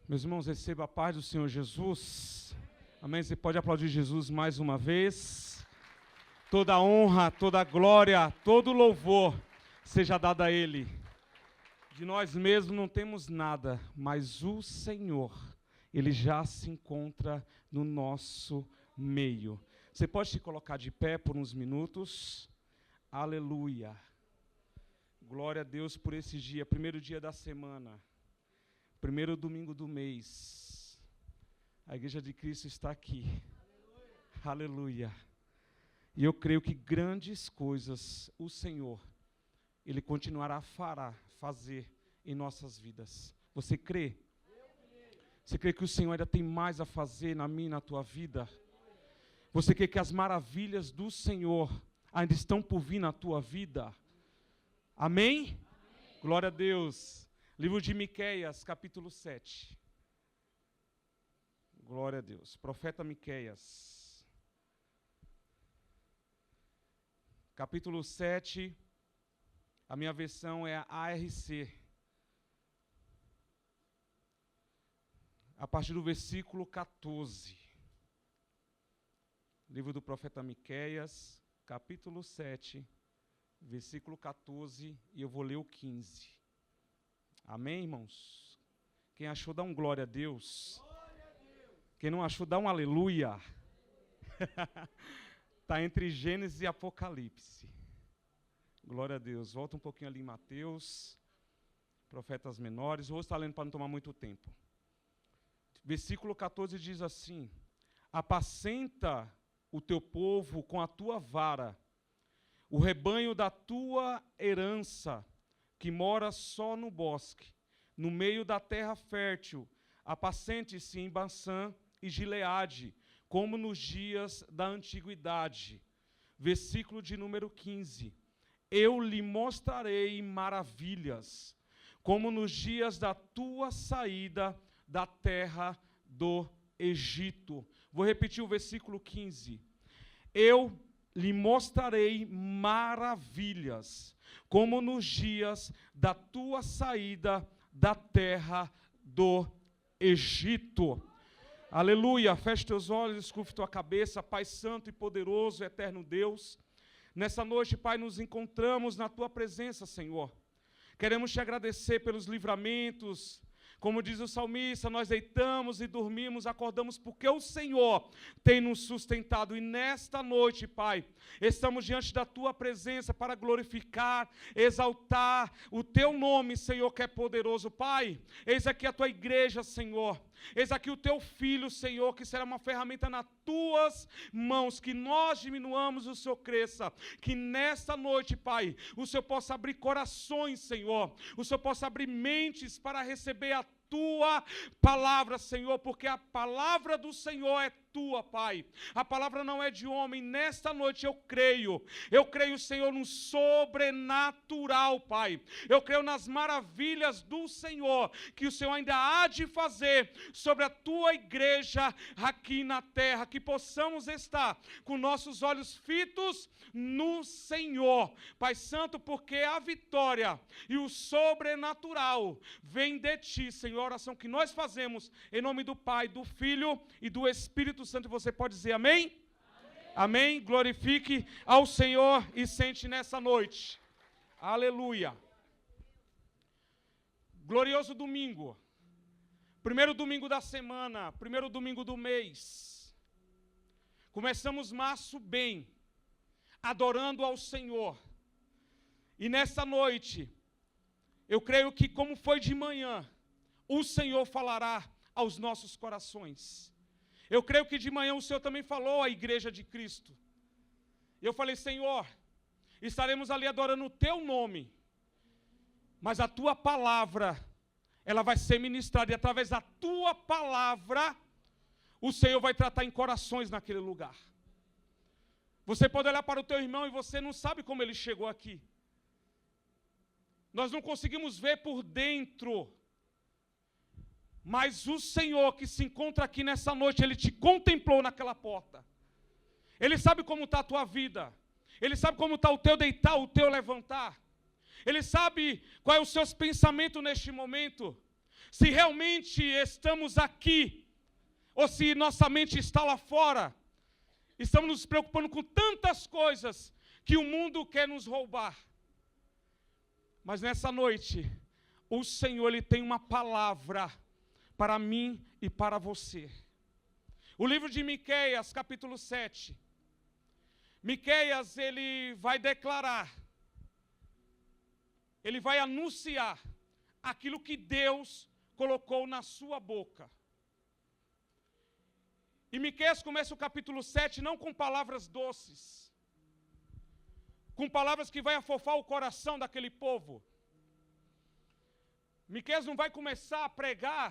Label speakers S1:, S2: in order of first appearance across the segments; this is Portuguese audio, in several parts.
S1: Meus irmãos, receba a paz do Senhor Jesus. Amém? Você pode aplaudir Jesus mais uma vez. Toda honra, toda glória, todo louvor seja dado a Ele. De nós mesmos não temos nada, mas o Senhor, Ele já se encontra no nosso meio. Você pode se colocar de pé por uns minutos. Aleluia. Glória a Deus por esse dia, primeiro dia da semana. Primeiro domingo do mês, a Igreja de Cristo está aqui. Aleluia. E eu creio que grandes coisas o Senhor, Ele continuará a fazer em nossas vidas. Você crê? Você crê que o Senhor ainda tem mais a fazer na minha e na tua vida? Você crê que as maravilhas do Senhor ainda estão por vir na tua vida? Amém? Glória a Deus. Livro de Miqueias, capítulo 7. Glória a Deus. Profeta Miqueias. Capítulo 7. A minha versão é a ARC. A partir do versículo 14. Livro do profeta Miqueias, capítulo 7, versículo 14, e eu vou ler o 15. Amém, irmãos? Quem achou, dá um glória a Deus. Quem não achou, dá um aleluia. Está entre Gênesis e Apocalipse. Glória a Deus. Volta um pouquinho ali em Mateus. Profetas menores. Vou estar lendo para não tomar muito tempo. Versículo 14 diz assim: apacenta o teu povo com a tua vara, o rebanho da tua herança, que mora só no bosque, no meio da terra fértil, apacente-se em Baçã e Gileade, como nos dias da antiguidade. Versículo de número 15. Eu lhe mostrarei maravilhas, como nos dias da tua saída da terra do Egito. Vou repetir o versículo 15. Eu lhe mostrarei maravilhas, como nos dias da tua saída da terra do Egito. Aleluia. Feche teus olhos, escute tua cabeça. Pai santo e poderoso, eterno Deus, nessa noite, Pai, nos encontramos na tua presença, Senhor. Queremos te agradecer pelos livramentos. Como diz o salmista, nós deitamos e dormimos, acordamos porque o Senhor tem nos sustentado. E nesta noite, Pai, estamos diante da Tua presença para glorificar, exaltar o Teu nome, Senhor, que é poderoso. Pai, eis aqui a Tua igreja, Senhor. Eis aqui o Teu Filho, Senhor, que será uma ferramenta nas Tuas mãos, que nós diminuamos, o Senhor cresça. Que nesta noite, Pai, o Senhor possa abrir corações, Senhor. O Senhor possa abrir mentes para receber a Tua palavra, Senhor, porque a palavra do Senhor é Tua, Pai. A palavra não é de homem. Nesta noite eu creio, Senhor, no sobrenatural, Pai. Eu creio nas maravilhas do Senhor, que o Senhor ainda há de fazer sobre a Tua igreja aqui na terra, que possamos estar com nossos olhos fitos no Senhor, Pai Santo, porque a vitória e o sobrenatural vem de Ti, Senhor. A oração que nós fazemos em nome do Pai, do Filho e do Espírito Santo. Você pode dizer amém? Amém. Amém. Glorifique ao Senhor e sente nessa noite. Aleluia. Glorioso domingo. Primeiro domingo da semana, primeiro domingo do mês. Começamos março bem, adorando ao Senhor. E nessa noite, eu creio que como foi de manhã, o Senhor falará aos nossos corações. Eu creio que de manhã o Senhor também falou à igreja de Cristo. Eu falei, Senhor, estaremos ali adorando o Teu nome, mas a Tua palavra, ela vai ser ministrada, e através da Tua palavra, o Senhor vai tratar em corações naquele lugar. Você pode olhar para o teu irmão e você não sabe como ele chegou aqui. Nós não conseguimos ver por dentro, mas o Senhor que se encontra aqui nessa noite, Ele te contemplou naquela porta. Ele sabe como está a tua vida. Ele sabe como está o teu deitar, o teu levantar. Ele sabe qual é os seus pensamentos neste momento. se realmente estamos aqui, ou se nossa mente está lá fora. Estamos nos preocupando com tantas coisas que o mundo quer nos roubar. Mas nessa noite, o Senhor, Ele tem uma palavra para mim e para você. O livro de Miqueias, capítulo 7. Miqueias, ele vai declarar, ele vai anunciar aquilo que Deus colocou na sua boca. E Miqueias começa o capítulo 7 não com palavras doces, com palavras que vai afofar o coração daquele povo. Miqueias não vai começar a pregar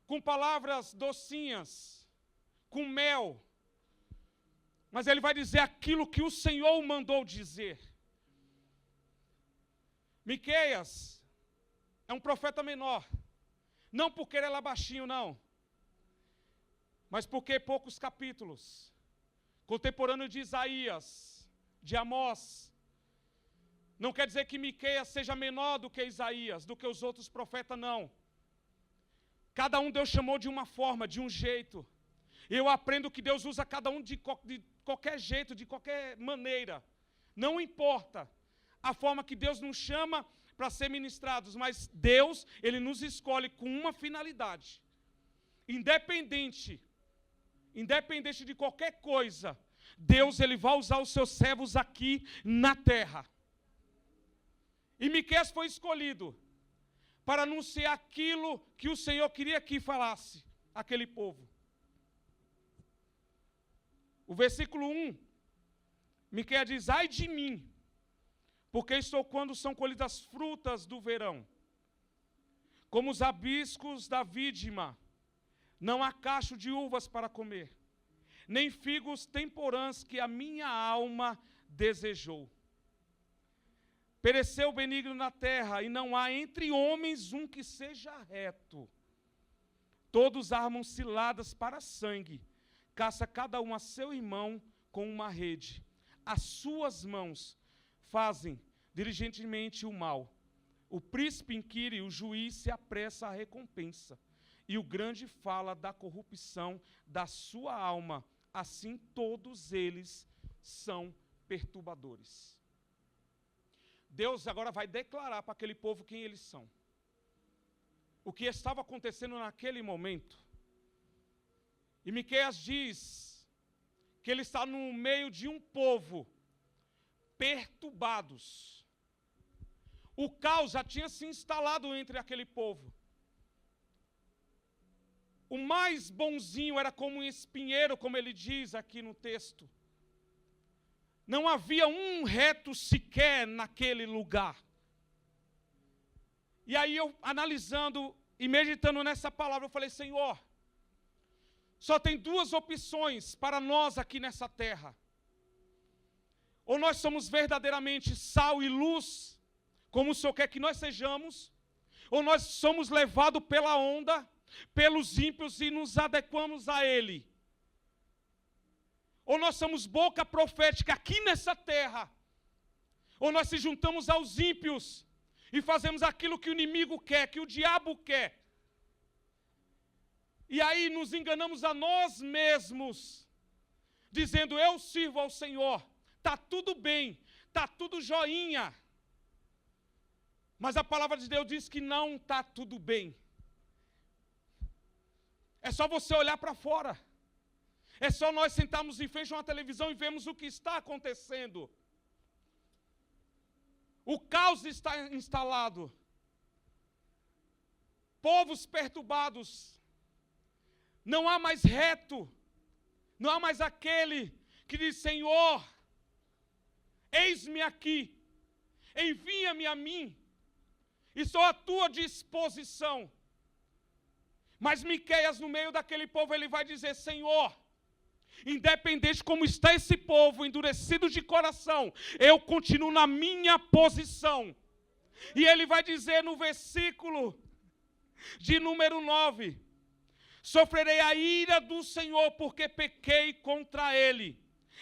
S1: com palavras docinhas, com mel, mas ele vai dizer aquilo que o Senhor mandou dizer. Miqueias é um profeta menor, não porque ele era baixinho, não, mas porque poucos capítulos, contemporâneo de Isaías, de Amós. Não quer dizer que Miqueias seja menor do que Isaías, do que os outros profetas, não. Cada um Deus chamou de uma forma, de um jeito. Eu aprendo que Deus usa cada um de qualquer jeito, de qualquer maneira. Não importa a forma que Deus nos chama para ser ministrados, mas Deus, Ele nos escolhe com uma finalidade. Independente de qualquer coisa, Deus, Ele vai usar os seus servos aqui na terra. E Miqueias foi escolhido para anunciar aquilo que o Senhor queria que falasse àquele povo. O versículo 1, Miqueias diz: ai de mim, porque estou quando são colhidas as frutas do verão. Como os abiscos da vídima, não há cacho de uvas para comer, nem figos temporãs que a minha alma desejou. Pereceu o benigno na terra, e não há entre homens um que seja reto. Todos armam ciladas para sangue, caça cada um a seu irmão com uma rede. As suas mãos fazem diligentemente o mal. O príncipe inquire, o juiz se apressa à recompensa. E o grande fala da corrupção da sua alma. Assim todos eles são perturbadores. Deus agora vai declarar para aquele povo quem eles são. O que estava acontecendo naquele momento. E Miqueias diz que ele está no meio de um povo perturbados. O caos já tinha se instalado entre aquele povo. O mais bonzinho era como um espinheiro, como ele diz aqui no texto. Não havia um reto sequer naquele lugar. E aí eu, analisando e meditando nessa palavra, eu falei: Senhor, só tem duas opções para nós aqui nessa terra. Ou nós somos verdadeiramente sal e luz, como o Senhor quer que nós sejamos, ou nós somos levados pela onda, pelos ímpios e nos adequamos a Ele. Ou nós somos boca profética aqui nessa terra, ou nós se juntamos aos ímpios e fazemos aquilo que o inimigo quer, que o diabo quer. E aí nos enganamos a nós mesmos, dizendo: eu sirvo ao Senhor, está tudo bem, está tudo joinha. Mas a palavra de Deus diz que não está tudo bem. É só você olhar para fora. É só nós sentarmos em frente a uma televisão e vermos o que está acontecendo. O caos está instalado. Povos perturbados. Não há mais reto. Não há mais aquele que diz: Senhor, eis-me aqui. Envia-me a mim. Estou à tua disposição. Mas Miqueias, no meio daquele povo, ele vai dizer: Senhor, independente como está esse povo, endurecido de coração, eu continuo na minha posição. E ele vai dizer no versículo de número 9: sofrerei a ira do Senhor, porque pequei contra ele,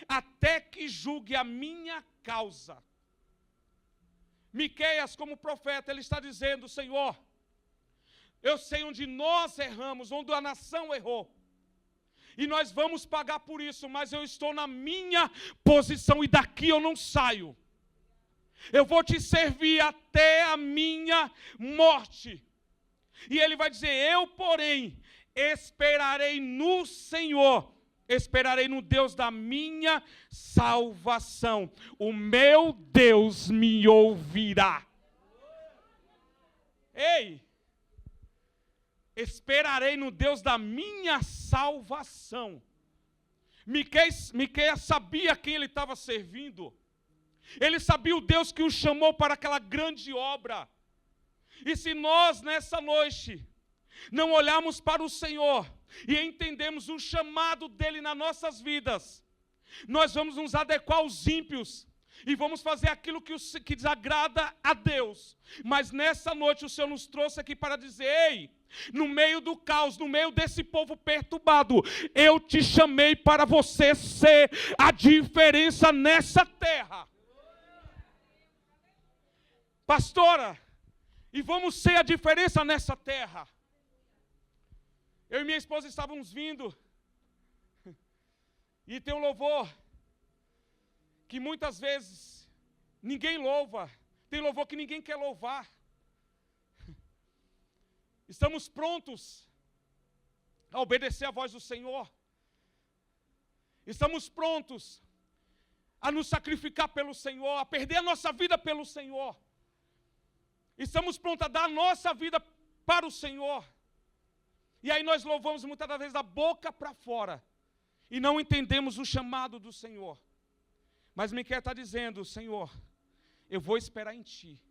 S1: até que julgue a minha causa. Miqueias, como profeta, ele está dizendo: Senhor, Eu sei onde nós erramos, onde a nação errou. E nós vamos pagar por isso, mas eu estou na minha posição e daqui eu não saio. Eu vou te servir até a minha morte. E ele vai dizer, eu, porém, esperarei no Senhor, esperarei no Deus da minha salvação. O meu Deus me ouvirá. Ei! Esperarei no Deus da minha salvação. Miqueias sabia quem ele estava servindo. Ele sabia o Deus que o chamou para aquela grande obra. E se nós, nessa noite, não olharmos para o Senhor e entendemos o chamado dele nas nossas vidas, nós vamos nos adequar aos ímpios e vamos fazer aquilo que desagrada a Deus. Mas nessa noite o Senhor nos trouxe aqui para dizer, ei, no meio do caos, no meio desse povo perturbado, eu te chamei para você ser a diferença nessa terra. Pastora, e vamos ser a diferença nessa terra. Eu e minha esposa estávamos vindo, e tem um louvor que muitas vezes ninguém louva, tem louvor que ninguém quer louvar. Estamos prontos a obedecer a voz do Senhor. Estamos prontos a nos sacrificar pelo Senhor, a perder a nossa vida pelo Senhor. Estamos prontos a dar a nossa vida para o Senhor. E aí nós louvamos muitas das vezes da boca para fora. E não entendemos o chamado do Senhor. Mas Miqueias está dizendo, Senhor, eu vou esperar em Ti.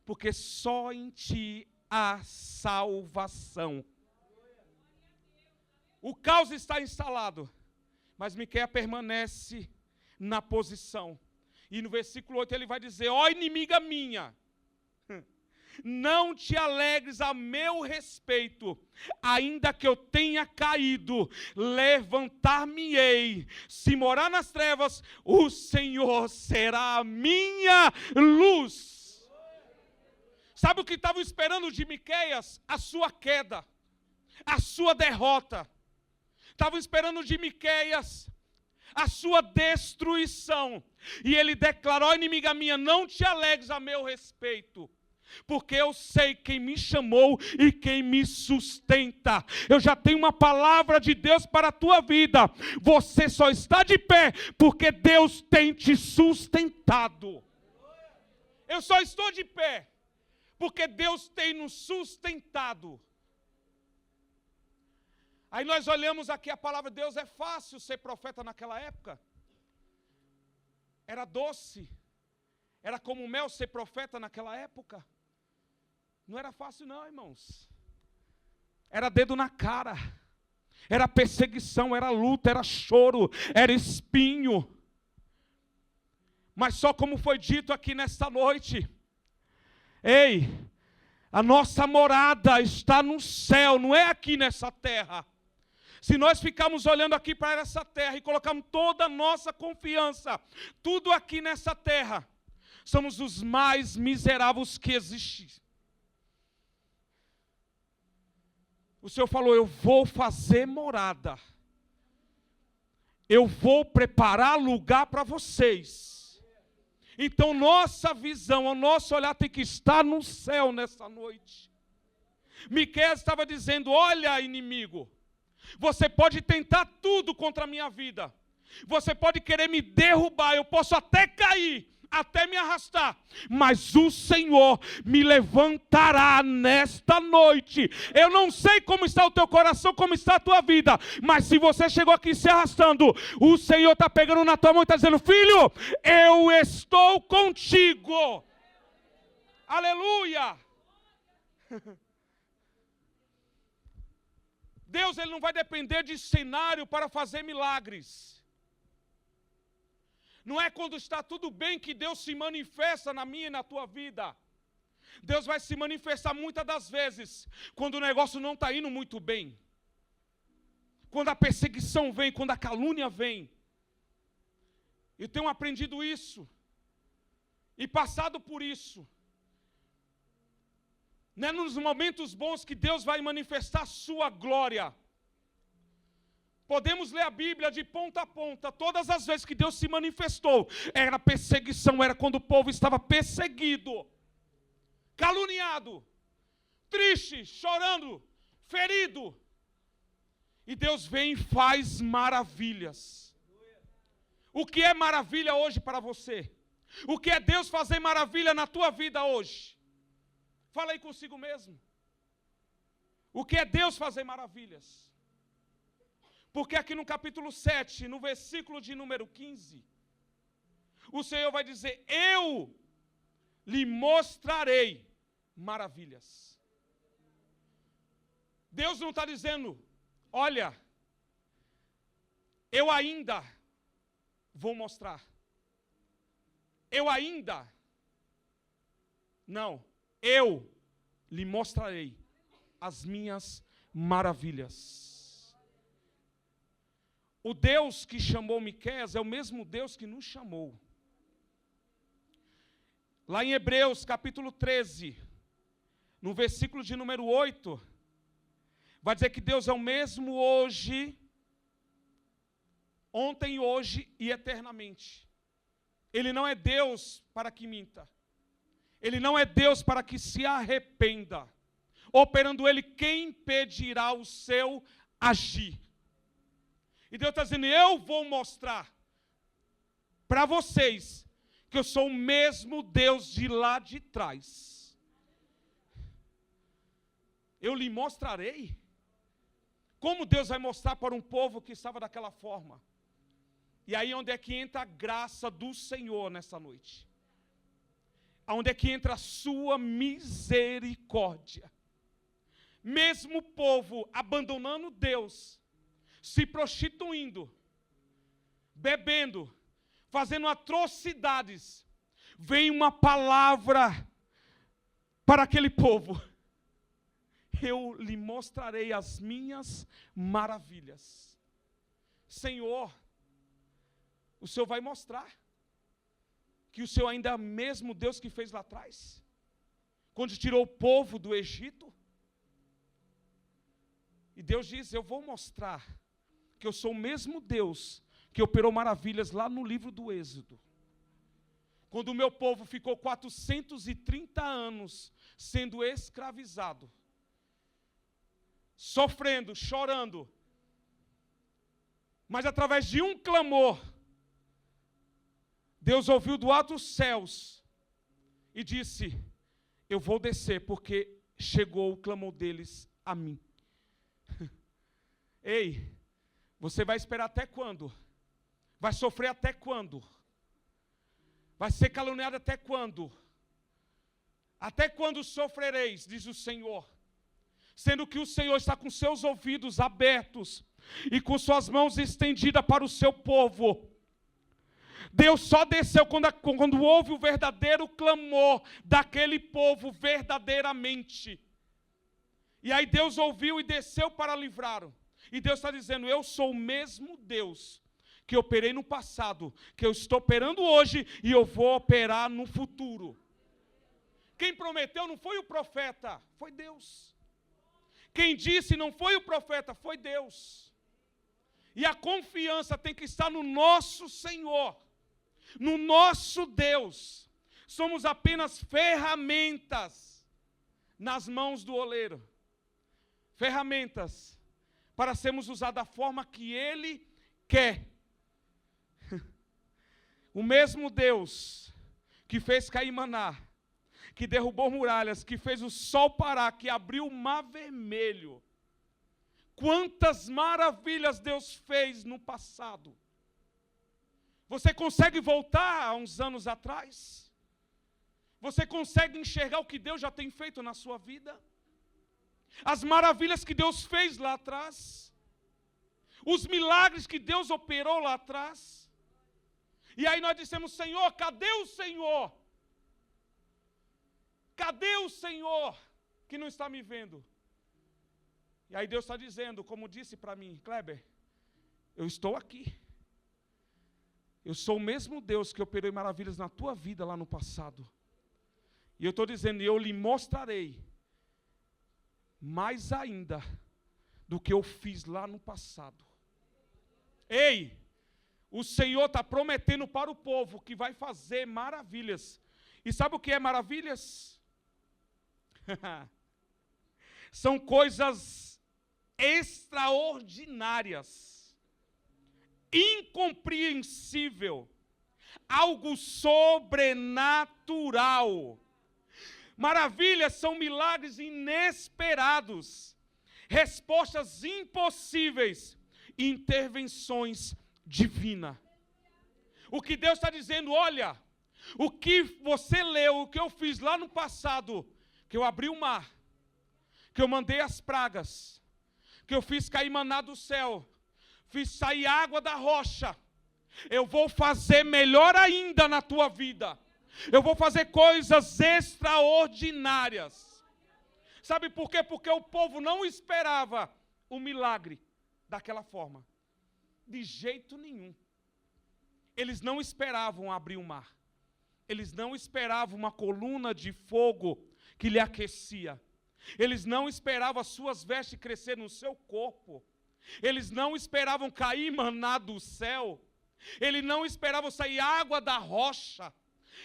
S1: Porque só em Ti há salvação. O caos está instalado. Mas Miqueias permanece na posição. E no versículo 8 ele vai dizer, ó inimiga minha, não te alegres a meu respeito, ainda que eu tenha caído, levantar-me-ei. Se morar nas trevas, o Senhor será a minha luz. Sabe o que estavam esperando de Miqueias? A sua queda, a sua derrota. Estavam esperando de Miqueias a sua destruição. E ele declarou, ó inimiga minha, não te alegres a meu respeito, porque eu sei quem me chamou e quem me sustenta. Eu já tenho uma palavra de Deus para a tua vida. Você só está de pé porque Deus tem te sustentado. Eu só estou de pé porque Deus tem nos sustentado. Aí nós olhamos aqui a palavra de Deus, é fácil ser profeta naquela época. Era doce. Era como mel ser profeta naquela época. Não era fácil não, irmãos. Era dedo na cara. Era perseguição, era luta, era choro, era espinho. Mas só como foi dito aqui nesta noite. Ei, a nossa morada está no céu, não é aqui nessa terra. Se nós ficarmos olhando aqui para essa terra e colocarmos toda a nossa confiança, tudo aqui nessa terra, somos os mais miseráveis que existem. O Senhor falou, eu vou fazer morada. Eu vou preparar lugar para vocês. Então nossa visão, o nosso olhar tem que estar no céu nessa noite. Miqueias estava dizendo, olha inimigo, você pode tentar tudo contra a minha vida. Você pode querer me derrubar, eu posso até cair, até me arrastar, mas o Senhor me levantará nesta noite. Eu não sei como está o teu coração, como está a tua vida, mas se você chegou aqui se arrastando, o Senhor está pegando na tua mão e está dizendo, filho, eu estou contigo. Aleluia. Deus, Ele não vai depender de cenário para fazer milagres. Não é quando está tudo bem que Deus se manifesta na minha e na tua vida. Deus vai se manifestar muitas das vezes quando o negócio não está indo muito bem. Quando a perseguição vem, quando a calúnia vem. Eu tenho aprendido isso. E passado por isso. Não é nos momentos bons que Deus vai manifestar a sua glória. Podemos ler a Bíblia de ponta a ponta. Todas as vezes que Deus se manifestou, era perseguição, era quando o povo estava perseguido, caluniado, triste, chorando, ferido. E Deus vem e faz maravilhas. O que é maravilha hoje para você? O que é Deus fazer maravilha na tua vida hoje? Fala aí consigo mesmo. O que é Deus fazer maravilhas? Porque aqui no capítulo 7, no versículo de número 15, o Senhor vai dizer: eu lhe mostrarei maravilhas. Deus não está dizendo: olha, eu ainda vou mostrar. Eu ainda. Não, eu lhe mostrarei as minhas maravilhas. O Deus que chamou Miqueias é o mesmo Deus que nos chamou. Lá em Hebreus capítulo 13, no versículo de número 8, vai dizer que Deus é o mesmo hoje, ontem, hoje e eternamente. Ele não é Deus para que minta. Ele não é Deus para que se arrependa. Operando Ele, quem impedirá o seu agir? E Deus está dizendo: eu vou mostrar para vocês que eu sou o mesmo Deus de lá de trás. Eu lhe mostrarei. Como Deus vai mostrar para um povo que estava daquela forma? E aí onde é que entra a graça do Senhor nessa noite? Onde é que entra a sua misericórdia? Mesmo o povo abandonando Deus, se prostituindo, bebendo, fazendo atrocidades, vem uma palavra para aquele povo: eu lhe mostrarei as minhas maravilhas. Senhor, o Senhor vai mostrar que o Senhor ainda é o mesmo Deus que fez lá atrás, quando tirou o povo do Egito. E Deus diz: eu vou mostrar que eu sou o mesmo Deus que operou maravilhas lá no livro do Êxodo. Quando o meu povo ficou 430 anos sendo escravizado, sofrendo, chorando, mas através de um clamor, Deus ouviu do alto dos céus e disse: eu vou descer porque chegou o clamor deles a mim. Ei, você vai esperar até quando? Vai sofrer até quando? Vai ser caluniado até quando? Até quando sofrereis, diz o Senhor? Sendo que o Senhor está com seus ouvidos abertos e com suas mãos estendidas para o seu povo. Deus só desceu quando houve o verdadeiro clamor daquele povo verdadeiramente. E aí Deus ouviu e desceu para livrá-lo. E Deus está dizendo: eu sou o mesmo Deus que operei no passado, que eu estou operando hoje e eu vou operar no futuro. Quem prometeu não foi o profeta, foi Deus. Quem disse não foi o profeta, foi Deus. E a confiança tem que estar no nosso Senhor, no nosso Deus. Somos apenas ferramentas nas mãos do oleiro. Ferramentas para sermos usados da forma que Ele quer. O mesmo Deus que fez cair maná, que derrubou muralhas, que fez o sol parar, que abriu o mar vermelho. Quantas maravilhas Deus fez no passado. Você consegue voltar a uns anos atrás? Você consegue enxergar o que Deus já tem feito na sua vida? As maravilhas que Deus fez lá atrás? Os milagres que Deus operou lá atrás? E aí nós dissemos: Senhor, cadê o Senhor? Cadê o Senhor que não está me vendo? E aí Deus está dizendo, como disse para mim: Kleber, eu estou aqui. Eu sou o mesmo Deus que operou maravilhas na tua vida lá no passado. E eu estou dizendo: eu lhe mostrarei mais ainda do que eu fiz lá no passado. Ei, o Senhor está prometendo para o povo que vai fazer maravilhas. E sabe o que é maravilhas? São coisas extraordinárias, incompreensível, algo sobrenatural. Maravilhas são milagres inesperados, respostas impossíveis, intervenções divinas. O que Deus está dizendo, olha, o que você leu, o que eu fiz lá no passado, que eu abri o mar, que eu mandei as pragas, que eu fiz cair maná do céu, fiz sair água da rocha, eu vou fazer melhor ainda na tua vida. Eu vou fazer coisas extraordinárias. Sabe por quê? Porque o povo não esperava o milagre daquela forma. De jeito nenhum. Eles não esperavam abrir o mar. Eles não esperavam uma coluna de fogo que lhe aquecia. Eles não esperavam as suas vestes crescer no seu corpo. Eles não esperavam cair maná do céu. Eles não esperavam sair água da rocha.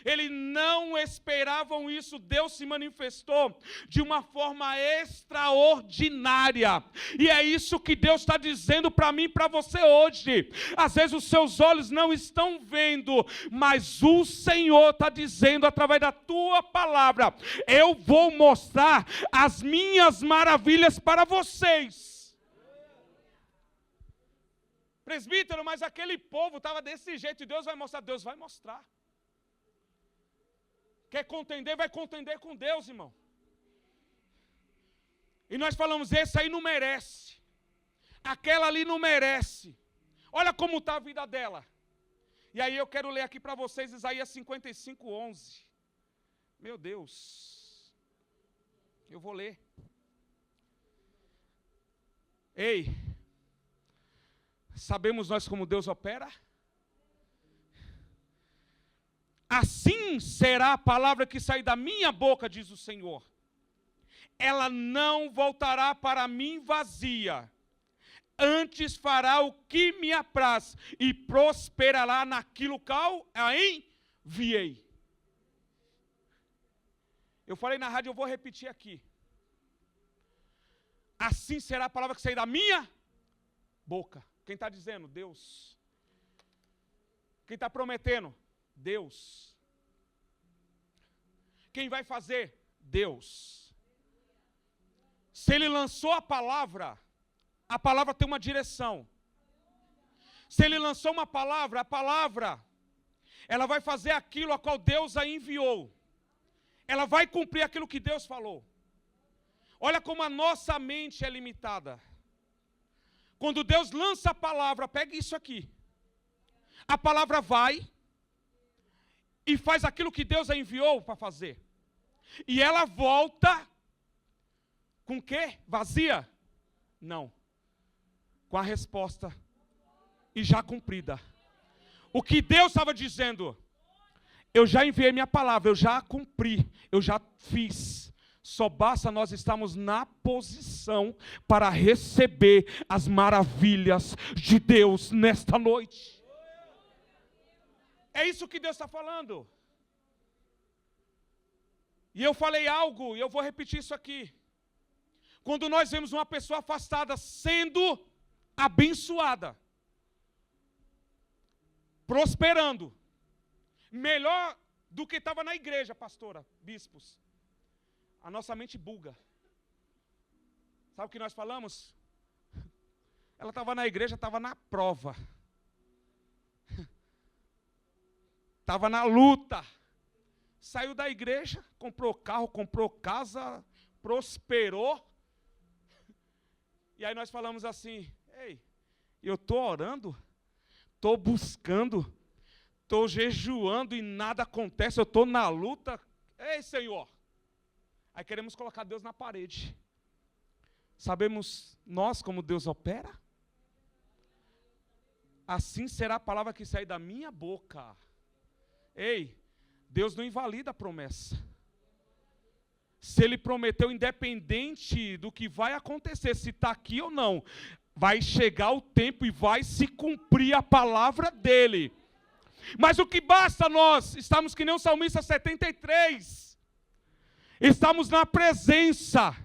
S1: Eles não esperavam isso. Deus se manifestou de uma forma extraordinária. E é isso que Deus está dizendo para mim e para você hoje. Às vezes os seus olhos não estão vendo, mas o Senhor está dizendo através da tua palavra: eu vou mostrar as minhas maravilhas para vocês. Presbítero, mas aquele povo estava desse jeito e Deus vai mostrar. Deus vai mostrar. Quer contender, vai contender com Deus, irmão. E nós falamos, esse aí não merece. Aquela ali não merece. Olha como está a vida dela. E aí eu quero ler aqui para vocês Isaías 55:11. Meu Deus. Eu vou ler. Ei, sabemos nós como Deus opera? Assim será a palavra que sair da minha boca, diz o Senhor. Ela não voltará para mim vazia. Antes fará o que me apraz e prosperará naquilo que eu enviei. Eu falei na rádio, eu vou repetir aqui. Assim será a palavra que sair da minha boca. Quem está dizendo? Deus. Quem está prometendo? Deus. Quem vai fazer? Deus. Se ele lançou a palavra tem uma direção. Se ele lançou uma palavra, a palavra, ela vai fazer aquilo a qual Deus a enviou. Ela vai cumprir aquilo que Deus falou. Olha como a nossa mente é limitada. Quando Deus lança a palavra, pega isso aqui. A palavra vai e faz aquilo que Deus a enviou para fazer. E ela volta com o quê? Vazia? Não. Com a resposta e já cumprida. O que Deus estava dizendo, eu já enviei minha palavra, eu já cumpri, eu já fiz. Só basta nós estarmos na posição para receber as maravilhas de Deus nesta noite. É isso que Deus está falando. E eu falei algo, e eu vou repetir isso aqui. Quando nós vemos uma pessoa afastada sendo abençoada, prosperando, melhor do que estava na igreja, pastora, bispos, a nossa mente buga. Sabe o que nós falamos? Ela estava na igreja, estava na prova. Estava na luta. Saiu da igreja, comprou carro, comprou casa, prosperou. E aí nós falamos assim, ei, eu estou orando, estou buscando, estou jejuando e nada acontece, eu estou na luta. Ei, Senhor. Aí queremos colocar Deus na parede. Sabemos nós como Deus opera? Assim será a palavra que sair da minha boca. Ei, Deus não invalida a promessa. Se Ele prometeu, independente do que vai acontecer, se está aqui ou não, vai chegar o tempo e vai se cumprir a palavra dEle. Mas o que basta nós, estamos que nem o Salmista 73, estamos na presença.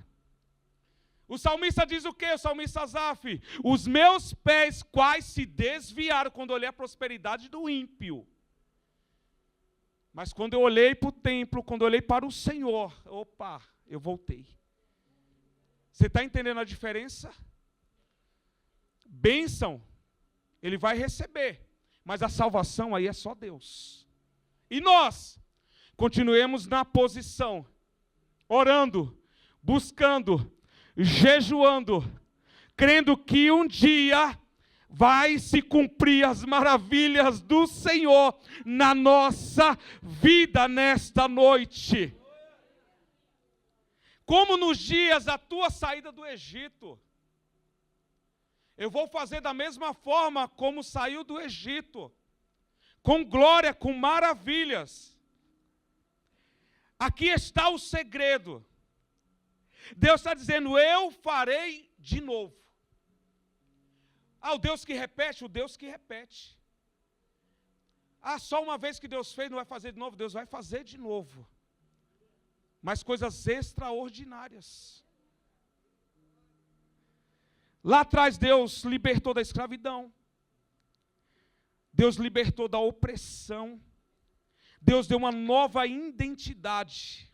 S1: O salmista diz o quê? O salmista Asaf: os meus pés quais se desviaram quando olhei a prosperidade do ímpio. Mas quando eu olhei para o templo, quando eu olhei para o Senhor, opa, eu voltei. Você está entendendo a diferença? Bênção, ele vai receber, mas a salvação aí é só Deus. E nós continuemos na posição, orando, buscando, jejuando, crendo que um dia vai se cumprir as maravilhas do Senhor na nossa vida nesta noite. Como nos dias da tua saída do Egito. Eu vou fazer da mesma forma como saiu do Egito, com glória, com maravilhas. Aqui está o segredo. Deus está dizendo: eu farei de novo. O Deus que repete, o Deus que repete. Só uma vez que Deus fez, não vai fazer de novo? Deus vai fazer de novo. Mas coisas extraordinárias. Lá atrás Deus libertou da escravidão. Deus libertou da opressão. Deus deu uma nova identidade.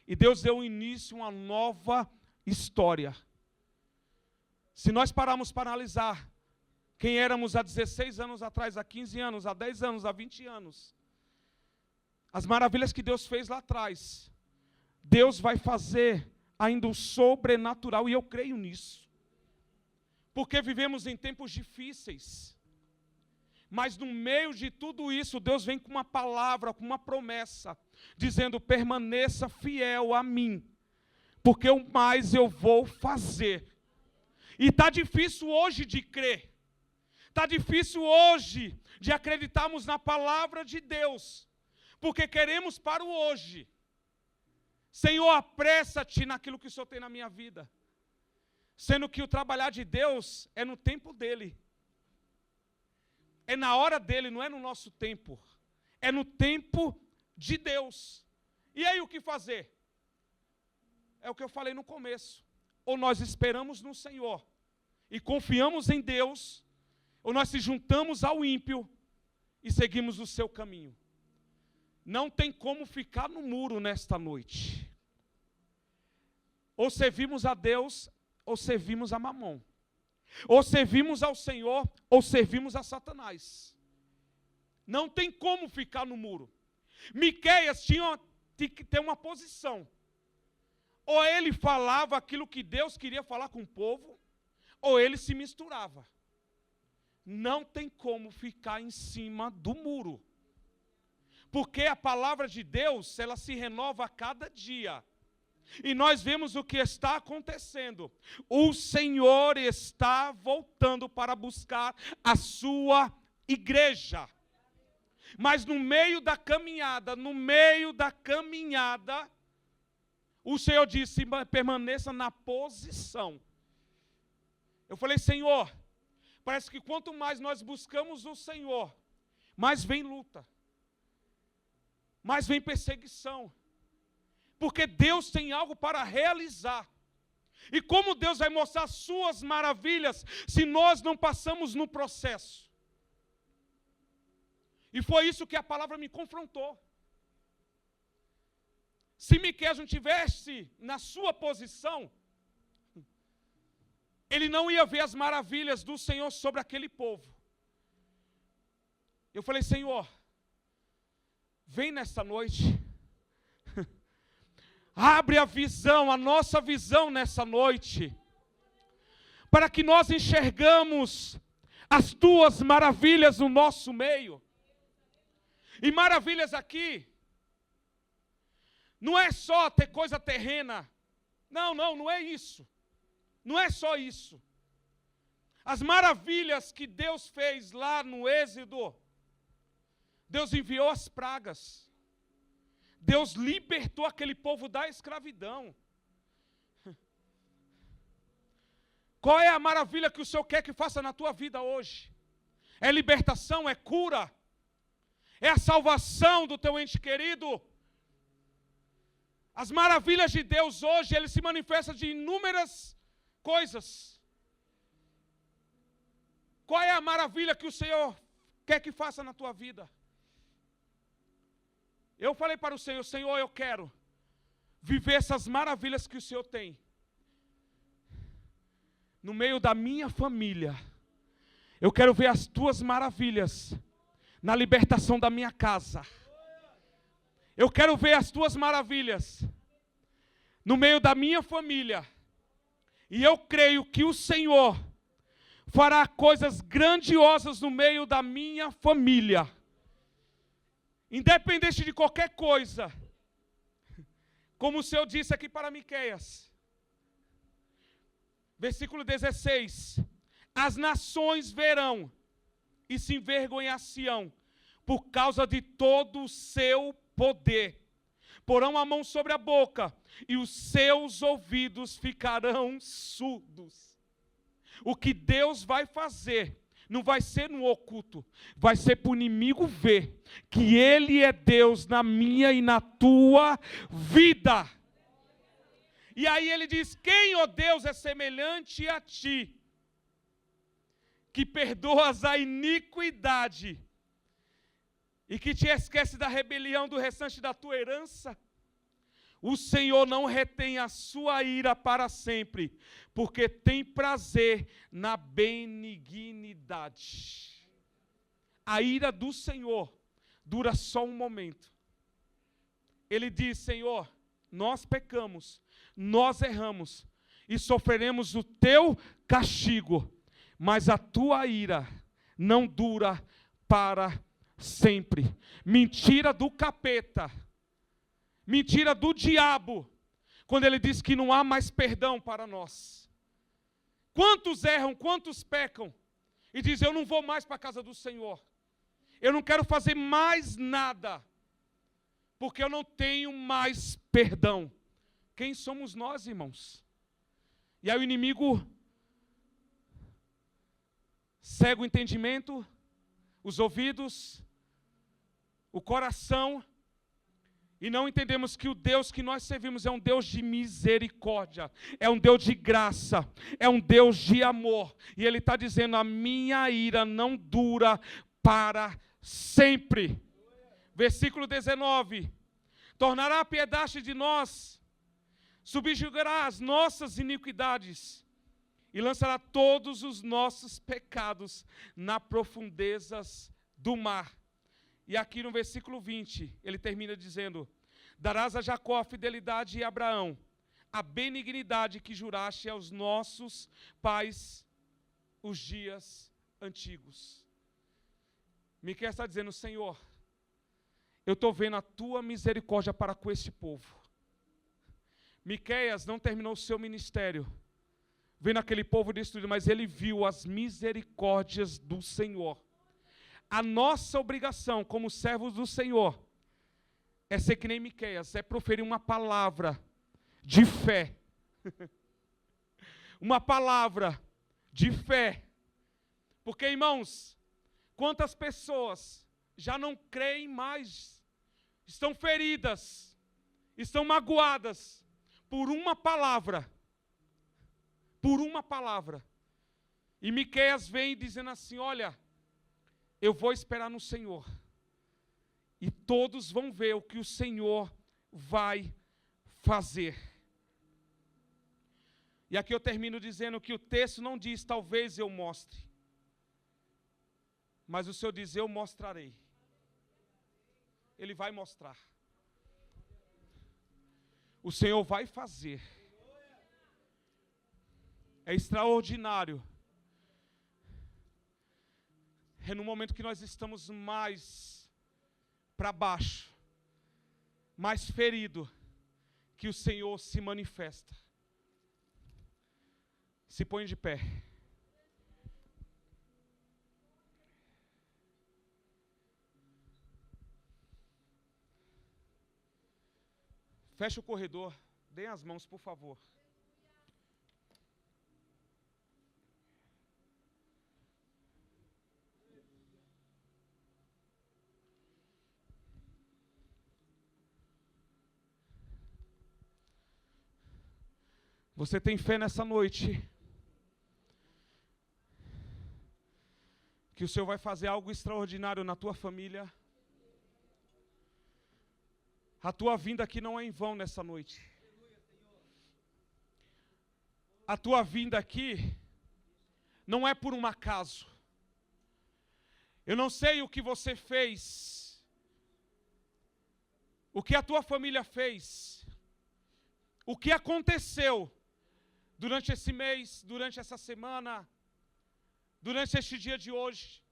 S1: E Deus deu início a uma nova história. Se nós pararmos para analisar quem éramos há 16 anos atrás, há 15 anos, há 10 anos, há 20 anos, as maravilhas que Deus fez lá atrás, Deus vai fazer ainda o sobrenatural, e eu creio nisso. Porque vivemos em tempos difíceis, mas no meio de tudo isso, Deus vem com uma palavra, com uma promessa, dizendo: permaneça fiel a mim, porque o mais eu vou fazer. E está difícil hoje de crer, está difícil hoje de acreditarmos na palavra de Deus, porque queremos para o hoje. Senhor, apressa-te naquilo que o Senhor tem na minha vida, sendo que o trabalhar de Deus é no tempo dEle, é na hora dEle, não é no nosso tempo, é no tempo de Deus. E aí o que fazer? É o que eu falei no começo. Ou nós esperamos no Senhor e confiamos em Deus, ou nós se juntamos ao ímpio e seguimos o seu caminho. Não tem como ficar no muro nesta noite. Ou servimos a Deus, ou servimos a Mamon. Ou servimos ao Senhor, ou servimos a Satanás. Não tem como ficar no muro. Miqueias tinha que ter uma posição. Ou ele falava aquilo que Deus queria falar com o povo, ou ele se misturava. Não tem como ficar em cima do muro. Porque a palavra de Deus, ela se renova a cada dia. E nós vemos o que está acontecendo. O Senhor está voltando para buscar a sua igreja. Mas no meio da caminhada, o Senhor disse: permaneça na posição. Eu falei: Senhor, parece que quanto mais nós buscamos o Senhor, mais vem luta, mais vem perseguição. Porque Deus tem algo para realizar. E como Deus vai mostrar suas maravilhas se nós não passamos no processo? E foi isso que a palavra me confrontou. Se Miqueias não tivesse na sua posição, ele não ia ver as maravilhas do Senhor sobre aquele povo. Eu falei: Senhor, vem nesta noite, abre a visão, a nossa visão nessa noite, para que nós enxergamos as tuas maravilhas no nosso meio. E maravilhas aqui não é só ter coisa terrena. Não é isso. Não é só isso. As maravilhas que Deus fez lá no Êxodo, Deus enviou as pragas. Deus libertou aquele povo da escravidão. Qual é a maravilha que o Senhor quer que faça na tua vida hoje? É libertação, é cura, é a salvação do teu ente querido. As maravilhas de Deus hoje, Ele se manifesta de inúmeras coisas. Qual é a maravilha que o Senhor quer que faça na tua vida? Eu falei para o Senhor, Senhor, eu quero viver essas maravilhas que o Senhor tem no meio da minha família. Eu quero ver as tuas maravilhas na libertação da minha casa. Eu quero ver as tuas maravilhas no meio da minha família. E eu creio que o Senhor fará coisas grandiosas no meio da minha família. Independente de qualquer coisa. Como o Senhor disse aqui para Miqueias. Versículo 16. As nações verão e se envergonhar-se-ão por causa de todo o seu poder. Porão a mão sobre a boca e os seus ouvidos ficarão surdos. O que Deus vai fazer não vai ser no oculto, vai ser para o inimigo ver que Ele é Deus na minha e na tua vida. E aí ele diz, quem, ó Deus, é semelhante a ti, que perdoas a iniquidade e que te esquece da rebelião do restante da tua herança? O Senhor não retém a sua ira para sempre, porque tem prazer na benignidade. A ira do Senhor dura só um momento. Ele diz, Senhor, nós pecamos, nós erramos e sofreremos o teu castigo, mas a tua ira não dura para sempre. Mentira do capeta, mentira do diabo, quando ele diz que não há mais perdão para nós. Quantos erram, quantos pecam e dizem, eu não vou mais para a casa do Senhor, eu não quero fazer mais nada, porque eu não tenho mais perdão. Quem somos nós, irmãos? E aí o inimigo cega o entendimento, os ouvidos, o coração, e não entendemos que o Deus que nós servimos é um Deus de misericórdia, é um Deus de graça, é um Deus de amor. E Ele está dizendo, a minha ira não dura para sempre. Versículo 19. Tornará a piedade de nós, subjugará as nossas iniquidades e lançará todos os nossos pecados nas profundezas do mar. E aqui no versículo 20, ele termina dizendo, darás a Jacó a fidelidade e a Abraão, a benignidade que juraste aos nossos pais os dias antigos. Miqueias está dizendo, Senhor, eu estou vendo a tua misericórdia para com este povo. Miqueias não terminou o seu ministério vendo aquele povo destruído, mas ele viu as misericórdias do Senhor. A nossa obrigação como servos do Senhor é ser que nem Miqueias, é proferir uma palavra de fé. Uma palavra de fé. Porque, irmãos, quantas pessoas já não creem mais, estão feridas, estão magoadas por uma palavra. Por uma palavra. E Miqueias vem dizendo assim, olha, eu vou esperar no Senhor. E todos vão ver o que o Senhor vai fazer. E aqui eu termino dizendo que o texto não diz, talvez eu mostre. Mas o Senhor diz, eu mostrarei. Ele vai mostrar. O Senhor vai fazer. É extraordinário. É no momento que nós estamos mais para baixo, mais ferido, que o Senhor se manifesta. Se põe de pé. Feche o corredor. Deem as mãos, por favor. Você tem fé nessa noite que o Senhor vai fazer algo extraordinário na tua família? A tua vinda aqui não é em vão nessa noite. A tua vinda aqui não é por um acaso. Eu não sei o que você fez, o que a tua família fez, o que aconteceu durante esse mês, durante essa semana, durante este dia de hoje.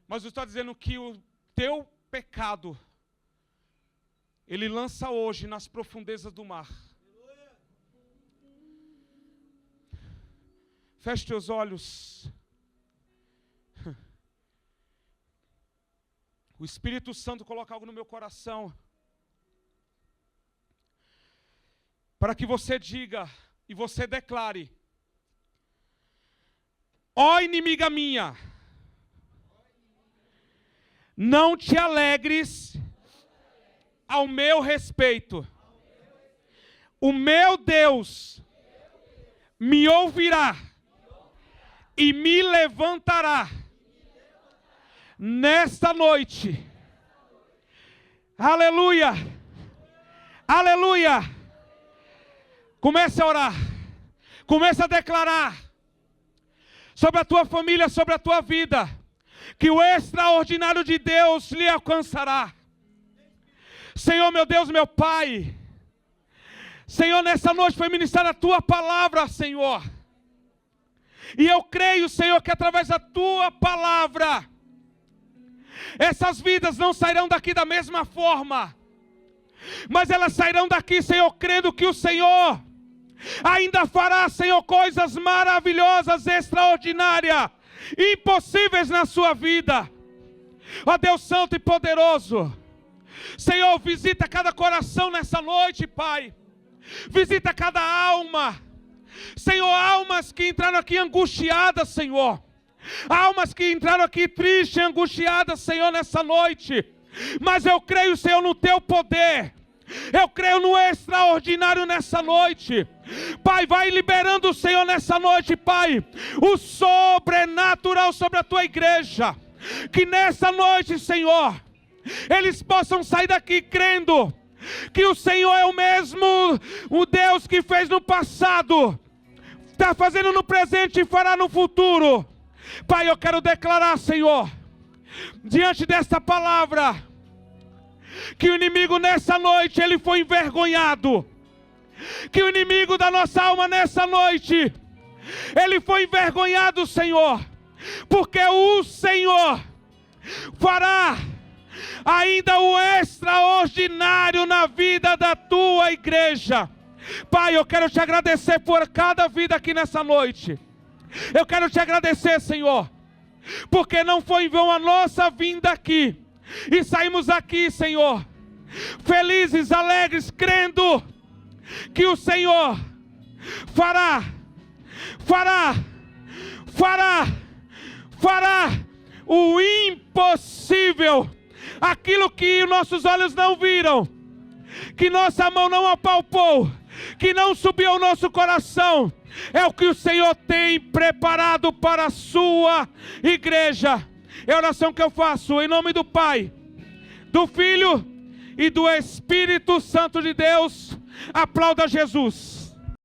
S1: Mas eu estou dizendo que o teu pecado, ele lança hoje nas profundezas do mar. Feche teus olhos. O Espírito Santo coloca algo no meu coração, para que você diga e você declare: ó inimiga minha, não te alegres ao meu respeito. O meu Deus me ouvirá e me levantará nesta noite. Aleluia! Aleluia! Comece a orar. Comece a declarar sobre a tua família, sobre a tua vida, que o extraordinário de Deus lhe alcançará. Senhor, meu Deus, meu Pai, Senhor, nessa noite foi ministrada a tua palavra, Senhor. E eu creio, Senhor, que através da tua palavra, essas vidas não sairão daqui da mesma forma, mas elas sairão daqui, Senhor, crendo que o Senhor ainda fará, Senhor, coisas maravilhosas, extraordinárias, impossíveis na sua vida. Ó Deus Santo e poderoso, Senhor, visita cada coração nessa noite, Pai. Visita cada alma. Senhor, almas que entraram aqui angustiadas, Senhor. Almas que entraram aqui tristes, angustiadas, Senhor, nessa noite. Mas eu creio, Senhor, no teu poder. Eu creio no extraordinário nessa noite. Pai, vai liberando, Senhor, nessa noite, Pai, o sobrenatural sobre a tua igreja. Que nessa noite, Senhor, eles possam sair daqui crendo que o Senhor é o mesmo, o Deus que fez no passado, está fazendo no presente e fará no futuro. Pai, eu quero declarar, Senhor, diante desta palavra, que o inimigo nessa noite, ele foi envergonhado. Que o inimigo da nossa alma nessa noite, ele foi envergonhado, Senhor. Porque o Senhor fará ainda o extraordinário na vida da tua igreja. Pai, eu quero te agradecer por cada vida aqui nessa noite. Eu quero te agradecer, Senhor, porque não foi em vão a nossa vinda aqui. E saímos aqui, Senhor, felizes, alegres, crendo que o Senhor fará o impossível, aquilo que nossos olhos não viram, que nossa mão não apalpou, que não subiu ao nosso coração, é o que o Senhor tem preparado para a sua igreja. É a oração que eu faço em nome do Pai, do Filho e do Espírito Santo de Deus. Aplauda Jesus.